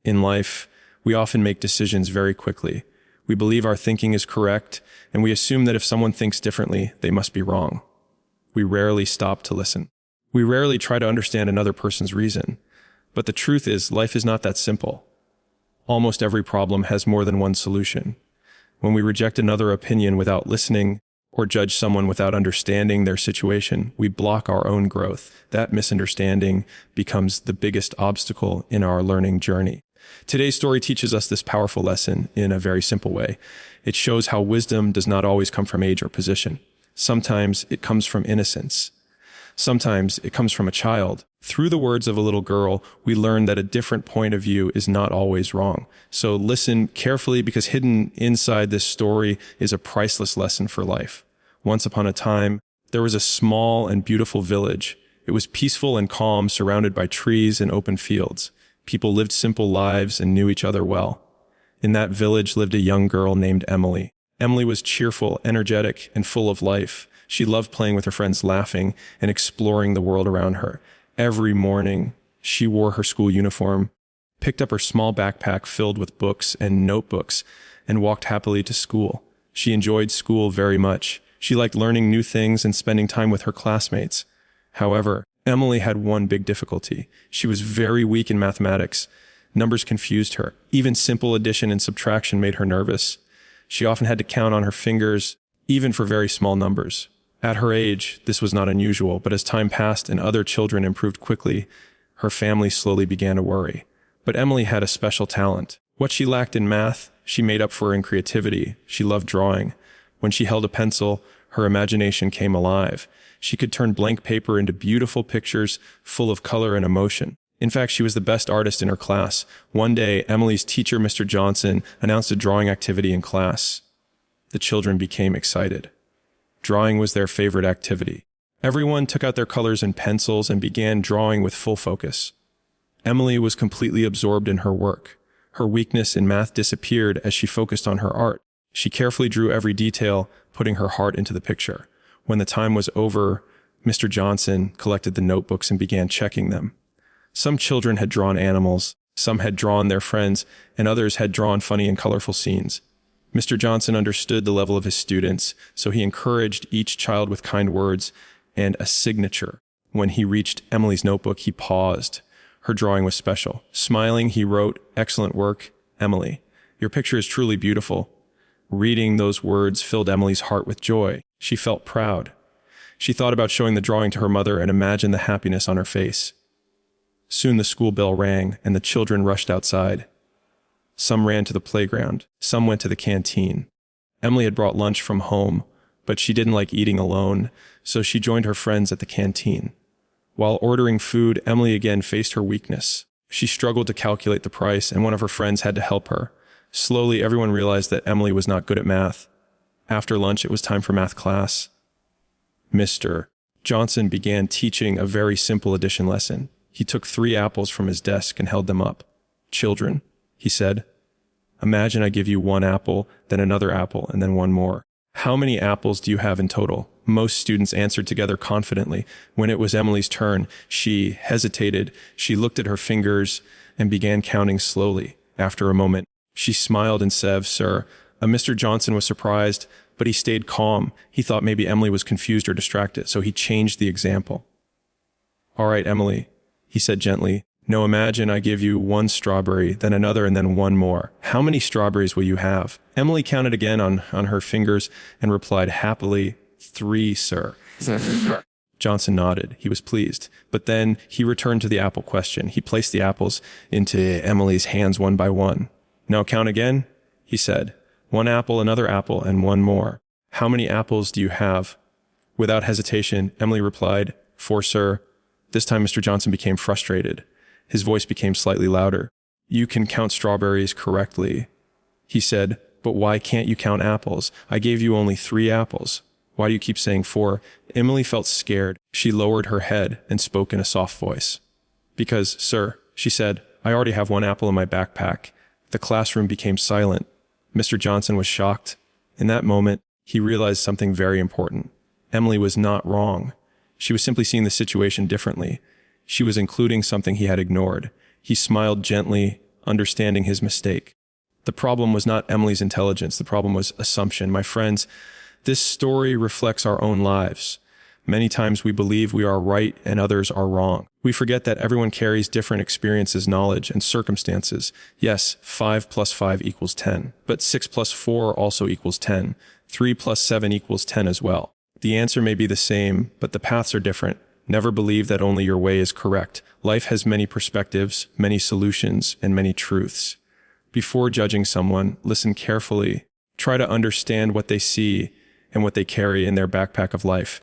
In life, we often make decisions very quickly. We believe our thinking is correct, and we assume that if someone thinks differently, they must be wrong. We rarely stop to listen. We rarely try to understand another person's reason. But the truth is, life is not that simple. Almost every problem has more than one solution. When we reject another opinion without listening, or judge someone without understanding their situation, we block our own growth. That misunderstanding becomes the biggest obstacle in our learning journey. Today's story teaches us this powerful lesson in a very simple way. It shows how wisdom does not always come from age or position. Sometimes it comes from innocence. Sometimes it comes from a child. Through the words of a little girl, we learn that a different point of view is not always wrong. So listen carefully, because hidden inside this story is a priceless lesson for life. Once upon a time, there was a small and beautiful village. It was peaceful and calm, surrounded by trees and open fields. People lived simple lives and knew each other well. In that village lived a young girl named Emily. Emily was cheerful, energetic, and full of life. She loved playing with her friends, laughing, and exploring the world around her. Every morning, she wore her school uniform, picked up her small backpack filled with books and notebooks, and walked happily to school. She enjoyed school very much. She liked learning new things and spending time with her classmates. However, Emily had one big difficulty. She was very weak in mathematics. Numbers confused her. Even simple addition and subtraction made her nervous. She often had to count on her fingers, even for very small numbers. At her age, this was not unusual, but as time passed and other children improved quickly, her family slowly began to worry. But Emily had a special talent. What she lacked in math, she made up for in creativity. She loved drawing. When she held a pencil, her imagination came alive. She could turn blank paper into beautiful pictures full of color and emotion. In fact, she was the best artist in her class. One day, Emily's teacher, Mr. Johnson, announced a drawing activity in class. The children became excited. Drawing was their favorite activity. Everyone took out their colors and pencils and began drawing with full focus. Emily was completely absorbed in her work. Her weakness in math disappeared as she focused on her art. She carefully drew every detail, putting her heart into the picture. When the time was over, Mr. Johnson collected the notebooks and began checking them. Some children had drawn animals, some had drawn their friends, and others had drawn funny and colorful scenes. Mr. Johnson understood the level of his students, so he encouraged each child with kind words and a signature. When he reached Emily's notebook, he paused. Her drawing was special. Smiling, he wrote, "Excellent work, Emily. Your picture is truly beautiful." Reading those words filled Emily's heart with joy. She felt proud. She thought about showing the drawing to her mother and imagined the happiness on her face. Soon the school bell rang, and the children rushed outside. Some ran to the playground. Some went to the canteen. Emily had brought lunch from home, but she didn't like eating alone, so she joined her friends at the canteen. While ordering food, Emily again faced her weakness. She struggled to calculate the price, and one of her friends had to help her. Slowly, everyone realized that Emily was not good at math. After lunch, it was time for math class. Mr. Johnson began teaching a very simple addition lesson. He took 3 apples from his desk and held them up. "Children," he said, "imagine I give you 1 apple, then another apple, and then 1 more. How many apples do you have in total?" Most students answered together confidently. When it was Emily's turn, she hesitated. She looked at her fingers and began counting slowly. After a moment, she smiled and said, "Sir." Mr. Johnson was surprised, but he stayed calm. He thought maybe Emily was confused or distracted, so he changed the example. "All right, Emily," he said gently. "Now imagine I give you 1 strawberry, then another, and then 1 more. How many strawberries will you have?" Emily counted again on her fingers and replied happily, "3, sir." Johnson nodded. He was pleased. But then he returned to the apple question. He placed the apples into Emily's hands one by one. "Now count again," he said. 1 apple, another apple, and 1 more. How many apples do you have?" Without hesitation, Emily replied, 4, sir." This time Mr. Johnson became frustrated. His voice became slightly louder. "You can count strawberries correctly," he said, "but why can't you count apples? I gave you only 3 apples. Why do you keep saying 4? Emily felt scared. She lowered her head and spoke in a soft voice. "Because, sir," she said, "I already have 1 apple in my backpack." The classroom became silent. Mr. Johnson was shocked. In that moment, he realized something very important. Emily was not wrong. She was simply seeing the situation differently. She was including something he had ignored. He smiled gently, understanding his mistake. The problem was not Emily's intelligence. The problem was assumption. My friends, this story reflects our own lives. Many times we believe we are right and others are wrong. We forget that everyone carries different experiences, knowledge, and circumstances. Yes, 5 plus 5 equals 10, but 6 plus 4 also equals 10. 3 plus 7 equals 10 as well. The answer may be the same, but the paths are different. Never believe that only your way is correct. Life has many perspectives, many solutions, and many truths. Before judging someone, listen carefully. Try to understand what they see and what they carry in their backpack of life.